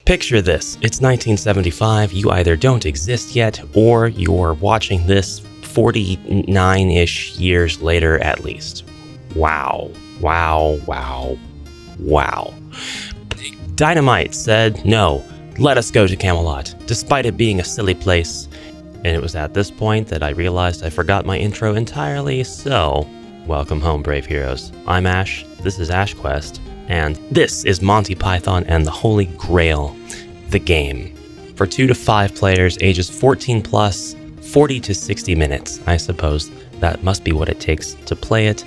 Picture this, it's 1975, you either don't exist yet, or you're watching this 49-ish years later at least. Wow, wow, wow, wow. Dynamite said, no, let us go to Camelot, despite it being a silly place. And it was at this point that I realized I forgot my intro entirely, so welcome home, brave heroes. I'm Ash, this is Ash Quest, and this is Monty Python and the Holy Grail, the game. For 2 to 5 players, ages 14 plus, 40 to 60 minutes. I suppose that must be what it takes to play it.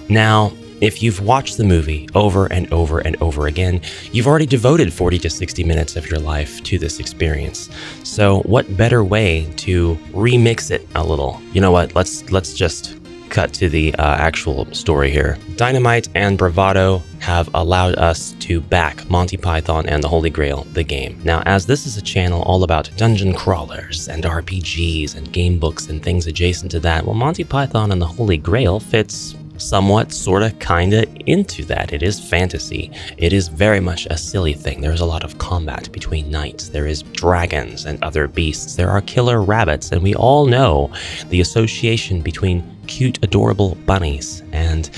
Now, if you've watched the movie over and over and over again, you've already devoted 40 to 60 minutes of your life to this experience. So what better way to remix it a little? You know what, let's just cut to the actual story here. Dynamite and Bravado have allowed us to back Monty Python and the Holy Grail, the game. Now, as this is a channel all about dungeon crawlers and RPGs and game books and things adjacent to that, well, Monty Python and the Holy Grail fits somewhat, sorta, kinda into that. It is fantasy. It is very much a silly thing. There's a lot of combat between knights. There is dragons and other beasts. There are killer rabbits, and we all know the association between cute, adorable bunnies and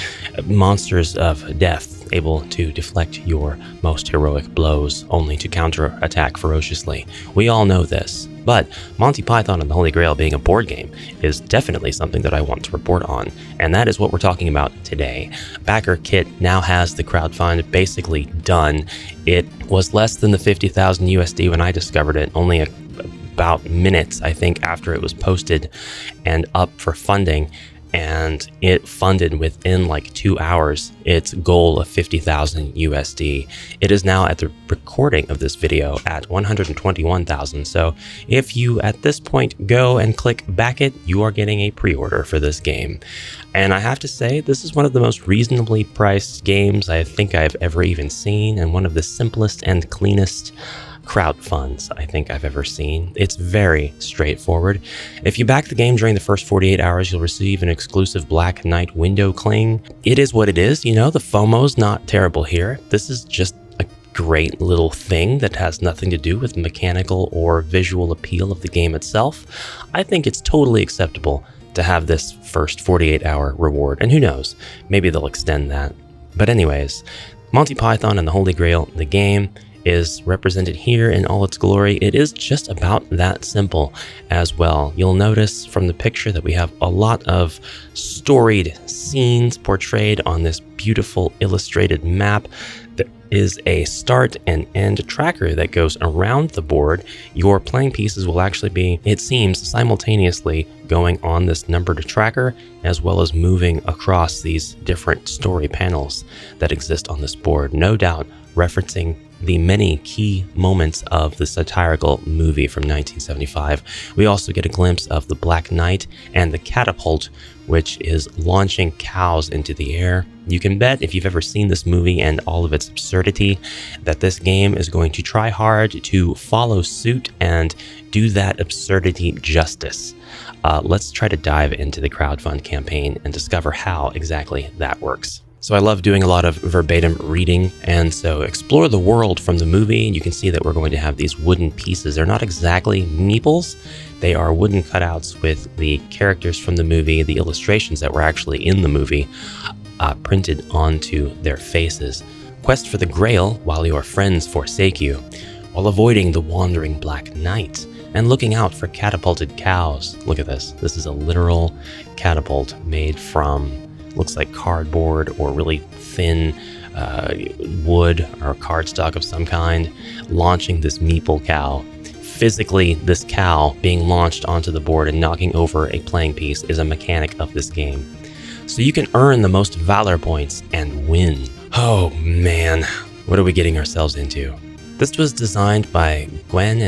monsters of death able to deflect your most heroic blows only to counterattack ferociously. We all know this. But Monty Python and the Holy Grail being a board game is definitely something that I want to report on, and that is what we're talking about today. Backer Kit now has the crowdfund basically done. It was less than the 50,000 USD when I discovered it, only about minutes, I think, after it was posted and up for funding. And it funded within like 2 hours its goal of 50,000 USD. It is now at the recording of this video at 121,000. So if you at this point go and click back it, you are getting a pre-order for this game. And I have to say, this is one of the most reasonably priced games I think I've ever even seen, and one of the simplest and cleanest crowdfunds I think I've ever seen. It's very straightforward. If you back the game during the first 48 hours, you'll receive an exclusive Black Knight window cling. It is what it is, you know, the FOMO's not terrible here. This is just a great little thing that has nothing to do with mechanical or visual appeal of the game itself. I think it's totally acceptable to have this first 48-hour reward, and who knows, maybe they'll extend that. But anyways, Monty Python and the Holy Grail, the game, is represented here in all its glory. It is just about that simple as well. You'll notice from the picture that we have a lot of storied scenes portrayed on this beautiful illustrated map. There is a start and end tracker that goes around the board. Your playing pieces will actually be, it seems, simultaneously going on this numbered tracker, as well as moving across these different story panels that exist on this board, no doubt referencing the many key moments of the satirical movie from 1975. We also get a glimpse of the Black Knight and the catapult, which is launching cows into the air. You can bet, if you've ever seen this movie and all of its absurdity, that this game is going to try hard to follow suit and do that absurdity justice. Let's try to dive into the crowdfund campaign and discover how exactly that works. So I love doing a lot of verbatim reading, and so explore the world from the movie. You can see that we're going to have these wooden pieces. They're not exactly meeples. They are wooden cutouts with the characters from the movie, the illustrations that were actually in the movie, printed onto their faces. Quest for the Grail while your friends forsake you, while avoiding the wandering Black Knight, and looking out for catapulted cows. Look at this. This is a literal catapult made from, looks like cardboard or really thin wood or cardstock of some kind, launching this meeple cow. Physically, this cow being launched onto the board and knocking over a playing piece is a mechanic of this game. So you can earn the most valor points and win. Oh man, what are we getting ourselves into? This was designed by Gwen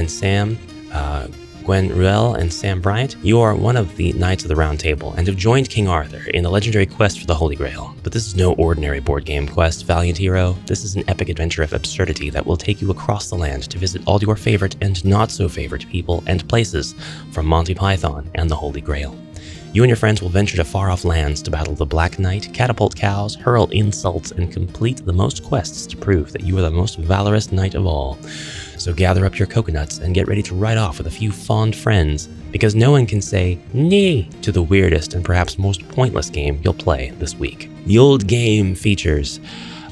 Ruel and Sam Bryant. You are one of the Knights of the Round Table and have joined King Arthur in the legendary quest for the Holy Grail. But this is no ordinary board game quest, valiant hero. This is an epic adventure of absurdity that will take you across the land to visit all your favorite and not so favorite people and places from Monty Python and the Holy Grail. You and your friends will venture to far-off lands to battle the Black Knight, catapult cows, hurl insults, and complete the most quests to prove that you are the most valorous knight of all. So gather up your coconuts and get ready to ride off with a few fond friends, because no one can say nay to the weirdest and perhaps most pointless game you'll play this week. The old game features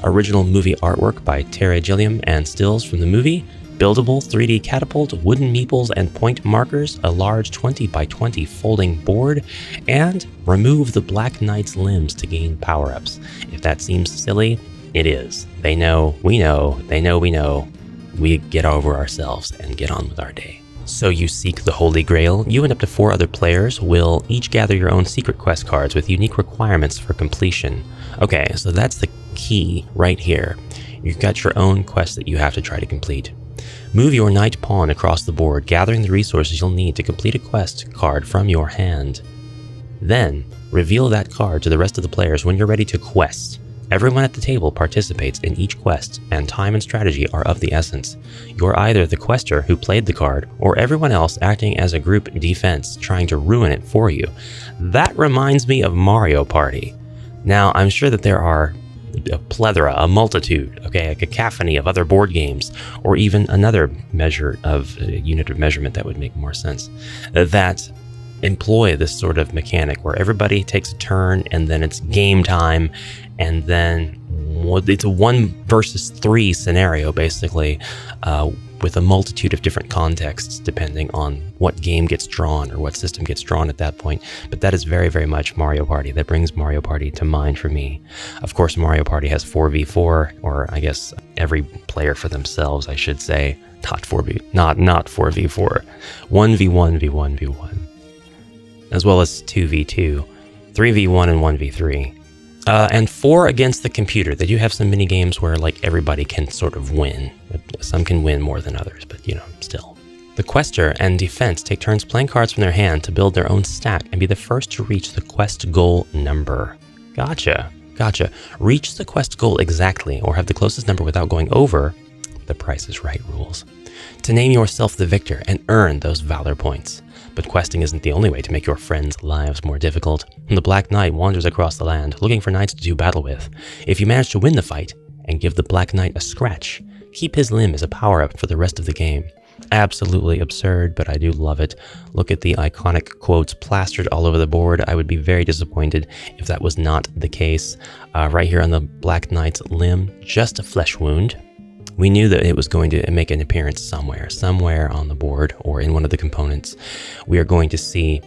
original movie artwork by Terry Gilliam and stills from the movie, buildable 3D catapult, wooden meeples and point markers, a large 20 by 20 folding board, and remove the Black Knight's limbs to gain power-ups. If that seems silly, it is. They know, we know, they know, we know. We get over ourselves and get on with our day. So you seek the Holy Grail. You and up to 4 other players will each gather your own secret quest cards with unique requirements for completion. Okay, so that's the key right here. You've got your own quest that you have to try to complete. Move your knight pawn across the board, gathering the resources you'll need to complete a quest card from your hand. Then, reveal that card to the rest of the players when you're ready to quest. Everyone at the table participates in each quest, and time and strategy are of the essence. You're either the quester who played the card, or everyone else acting as a group defense, trying to ruin it for you. That reminds me of Mario Party. Now, I'm sure that there are a plethora, a multitude, a cacophony of other board games, or even another measure of unit of measurement that would make more sense, that employ this sort of mechanic where everybody takes a turn and then it's game time, and then it's a 1 versus 3 scenario basically, with a multitude of different contexts depending on what game gets drawn or what system gets drawn at that point. But that is very, very much Mario Party. That brings Mario Party to mind for me. Of course, Mario Party has 4v4, or I guess every player for themselves, I should say. Not 4v4. 1v1, v1, v1. As well as 2v2, 3v1 and 1v3. And 4 against the computer. They do have some mini games where everybody can sort of win. Some can win more than others, but still. The quester and defense take turns playing cards from their hand to build their own stack and be the first to reach the quest goal number. Gotcha. Reach the quest goal exactly, or have the closest number without going over the Price is Right rules, to name yourself the victor and earn those valor points. But questing isn't the only way to make your friends' lives more difficult. The Black Knight wanders across the land, looking for knights to do battle with. If you manage to win the fight and give the Black Knight a scratch, keep his limb as a power-up for the rest of the game. Absolutely absurd, but I do love it. Look at the iconic quotes plastered all over the board. I would be very disappointed if that was not the case. Right here on the Black Knight's limb, just a flesh wound. We knew that it was going to make an appearance somewhere on the board or in one of the components. We are going to see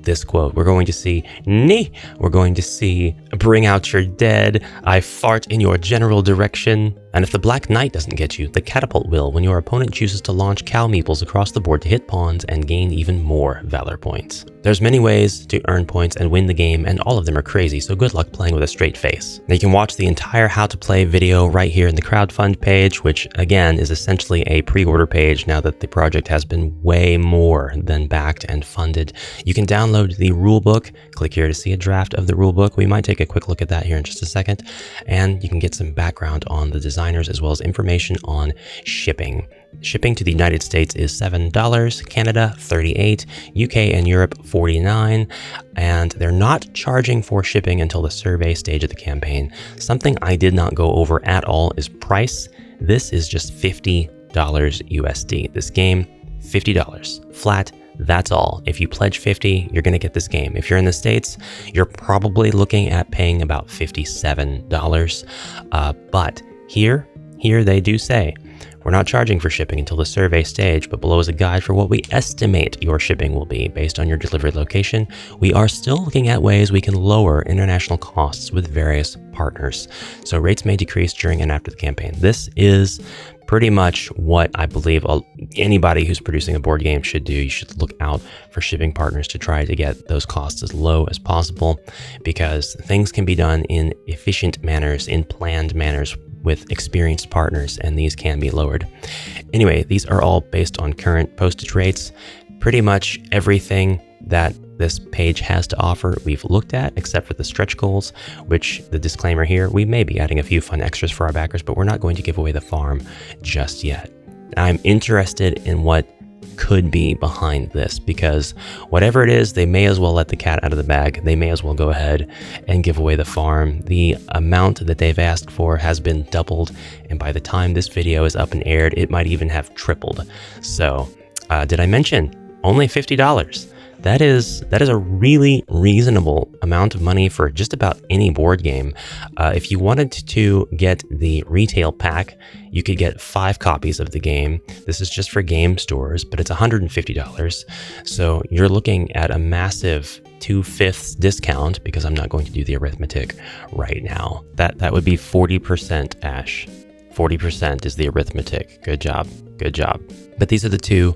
this quote. We're going to see, "Nee." We're going to see, "Bring out your dead. I fart in your general direction." And if the Black Knight doesn't get you, the catapult will when your opponent chooses to launch cow meeples across the board to hit pawns and gain even more valor points. There's many ways to earn points and win the game, and all of them are crazy, so good luck playing with a straight face. Now you can watch the entire how to play video right here in the crowdfund page, which again is essentially a pre-order page now that the project has been way more than backed and funded. You can download the rulebook. Click here to see a draft of the rulebook. We might take a quick look at that here in just a second, and you can get some background on the design as well as information on shipping. Shipping to the United States is $7, Canada $38, UK and Europe $49, and they're not charging for shipping until the survey stage of the campaign. Something I did not go over at all is price. This is just $50 USD. This game, $50 flat. That's all. If you pledge $50, you're going to get this game. If you're in the States, you're probably looking at paying about $57. But here they do say, we're not charging for shipping until the survey stage, but below is a guide for what we estimate your shipping will be based on your delivery location. We are still looking at ways we can lower international costs with various partners, so rates may decrease during and after the campaign. This is pretty much what I believe anybody who's producing a board game should do. You should look out for shipping partners to try to get those costs as low as possible, because things can be done in efficient manners, in planned manners, with experienced partners, and these can be lowered. Anyway, these are all based on current postage rates. Pretty much everything that this page has to offer we've looked at, except for the stretch goals, which, the disclaimer here, we may be adding a few fun extras for our backers, but we're not going to give away the farm just yet. I'm interested in what could be behind this, because whatever it is, they may as well let the cat out of the bag. They may as well go ahead and give away the farm. The amount that they've asked for has been doubled, and by the time this video is up and aired, it might even have tripled. So, did I mention only $50? That is a really reasonable amount of money for just about any board game. If you wanted to get the retail pack, you could get 5 copies of the game. This is just for game stores, but it's $150. So you're looking at a massive 2/5 discount, because I'm not going to do the arithmetic right now. That would be 40%, Ash. 40% is the arithmetic. Good job. Good job. But these are the two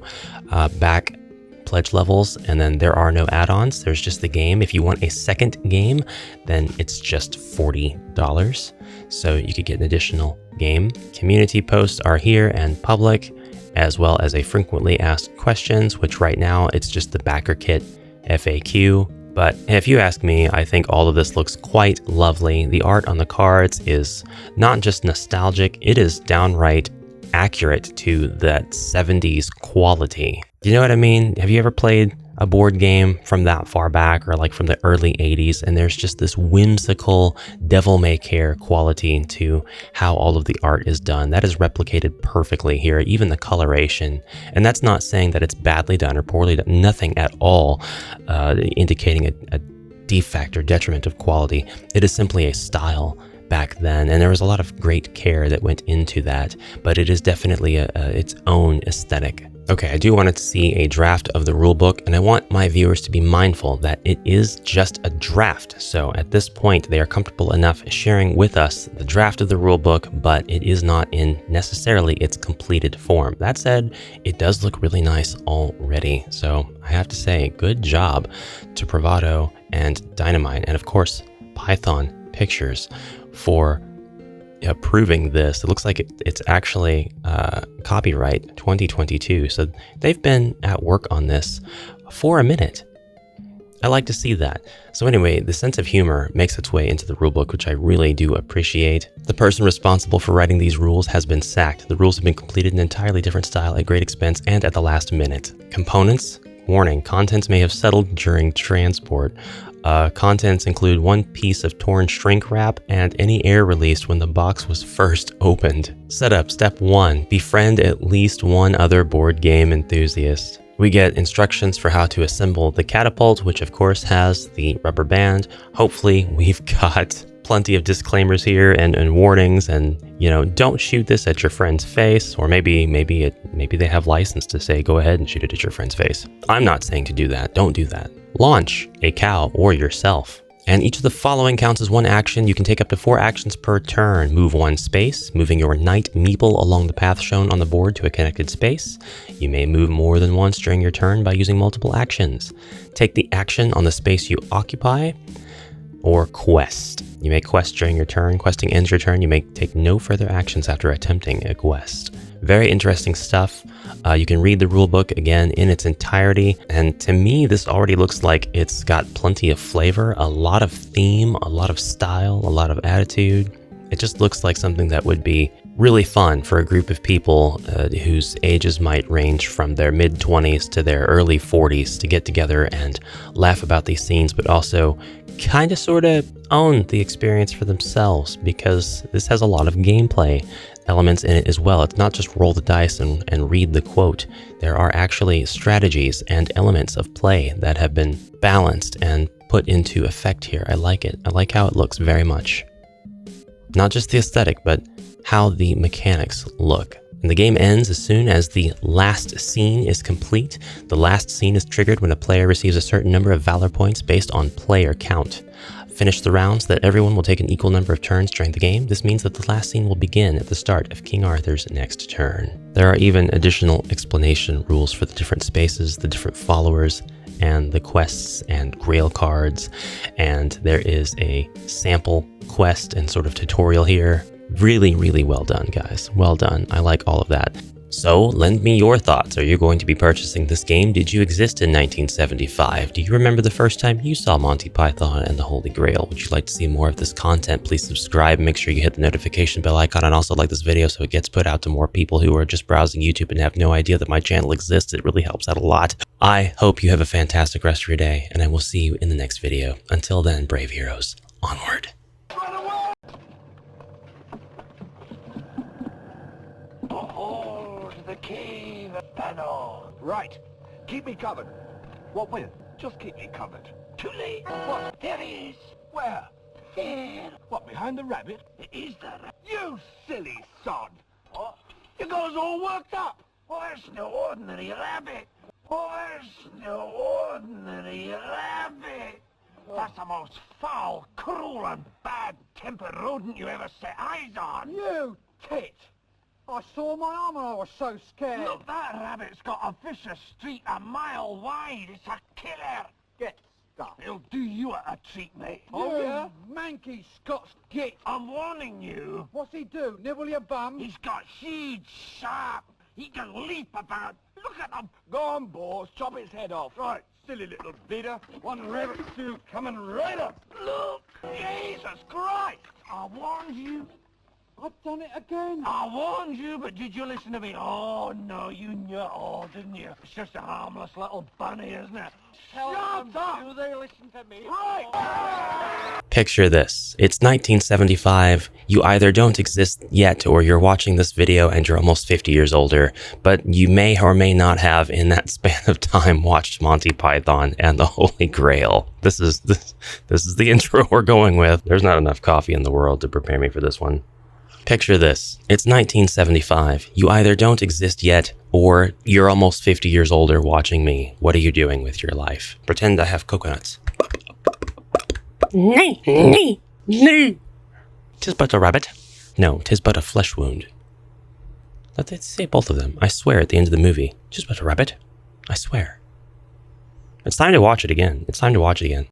back pledge levels, and then there are no add-ons. There's just the game. If you want a second game, then it's just $40. So you could get an additional game. Community posts are here and public, as well as a frequently asked questions, which right now it's just the backer kit FAQ. But if you ask me, I think all of this looks quite lovely. The art on the cards is not just nostalgic, it is downright accurate to that 70s quality. Do you know what I mean? Have you ever played a board game from that far back, or like from the early 80s, and there's just this whimsical devil-may-care quality to how all of the art is done? That is replicated perfectly here, even the coloration. And that's not saying that it's badly done or poorly done, nothing at all indicating a defect or detriment of quality. It is simply a style back then, and there was a lot of great care that went into that, but it is definitely its own aesthetic. Okay, I do want to see a draft of the rulebook, and I want my viewers to be mindful that it is just a draft. So at this point, they are comfortable enough sharing with us the draft of the rulebook, but it is not in necessarily its completed form. That said, it does look really nice already. So I have to say, good job to Bravado and Dynamite, and of course, Python Pictures for approving this. It looks like it's actually copyright 2022. So they've been at work on this for a minute. I like to see that. So anyway, the sense of humor makes its way into the rulebook, which I really do appreciate. The person responsible for writing these rules has been sacked. The rules have been completed in an entirely different style at great expense and at the last minute. Components. Warning, contents may have settled during transport. Contents include 1 piece of torn shrink wrap and any air released when the box was first opened. Setup. Step 1. Befriend at least one other board game enthusiast. We get instructions for how to assemble the catapult, which of course has the rubber band. Hopefully we've got plenty of disclaimers here and warnings, and you know, don't shoot this at your friend's face, or maybe they have license to say go ahead and shoot it at your friend's face. I'm not saying to do that. Don't do that. Launch a cow or yourself. And each of the following counts as one action. You can take up to 4 actions per turn. Move 1 space, moving your knight meeple along the path shown on the board to a connected space. You may move more than once during your turn by using multiple actions. Take the action on the space you occupy, or quest. You may quest during your turn. Questing ends your turn. You may take no further actions after attempting a quest. Very interesting stuff. You can read the rulebook again in its entirety, and to me this already looks like it's got plenty of flavor, a lot of theme, a lot of style, a lot of attitude. It just looks like something that would be really fun for a group of people whose ages might range from their mid-20s to their early 40s to get together and laugh about these scenes, but also kind of sort of own the experience for themselves, because this has a lot of gameplay elements in it as well. It's not just roll the dice and read the quote. There are actually strategies and elements of play that have been balanced and put into effect here. I like it. I like how it looks very much. Not just the aesthetic, but how the mechanics look. And the game ends as soon as the last scene is complete. The last scene is triggered when a player receives a certain number of valor points based on player count. Finish the round so that everyone will take an equal number of turns during the game. This means that the last scene will begin at the start of King Arthur's next turn. There are even additional explanation rules for the different spaces, the different followers, and the quests and grail cards. And there is a sample quest and sort of tutorial here. Really, really well done, guys. Well done. I like all of that. So, lend me your thoughts. Are you going to be purchasing this game? Did you exist in 1975? Do you remember the first time you saw Monty Python and the Holy Grail? Would you like to see more of this content? Please subscribe, make sure you hit the notification bell icon, and also like this video so it gets put out to more people who are just browsing YouTube and have no idea that my channel exists. It really helps out a lot. I hope you have a fantastic rest of your day, and I will see you in the next video. Until then, brave heroes, onward. The cave panel. Right. Keep me covered. What with? Just keep me covered. Too late. What? There he is. Where? There. What, behind the rabbit? It is the rabbit. You silly sod. What? You got us all worked up. Oh, it's no ordinary rabbit. Oh, it's no ordinary rabbit. That's the most foul, cruel, and bad-tempered rodent you ever set eyes on. You tit! I saw my arm and I was so scared. Look, that rabbit's got a vicious streak a mile wide. It's a killer. Get stuck. He'll do you a treat, mate. Oh, yeah? Manky Scots git. I'm warning you. What's he do? Nibble your bum? He's got huge, sharp. He can leap about. Look at him. Go on, boss. Chop his head off. Right, silly little bidder. One rabbit stew coming right up. Look. Jesus Christ. I warned you. I've done it again. I warned you, but did you listen to me? Oh, no, you knew it all, didn't you? It's just a harmless little bunny, isn't it? Shut up! Do they listen to me? Right! Picture this. It's 1975. You either don't exist yet or you're watching this video and you're almost 50 years older, but you may or may not have in that span of time watched Monty Python and the Holy Grail. This is the intro we're going with. There's not enough coffee in the world to prepare me for this one. Picture this. It's 1975. You either don't exist yet, or you're almost 50 years older watching me. What are you doing with your life? Pretend I have coconuts. Nee, nee, nee. 'Tis but a rabbit. No, 'tis but a flesh wound. Let's say both of them. I swear at the end of the movie. 'Tis but a rabbit. I swear. It's time to watch it again. It's time to watch it again.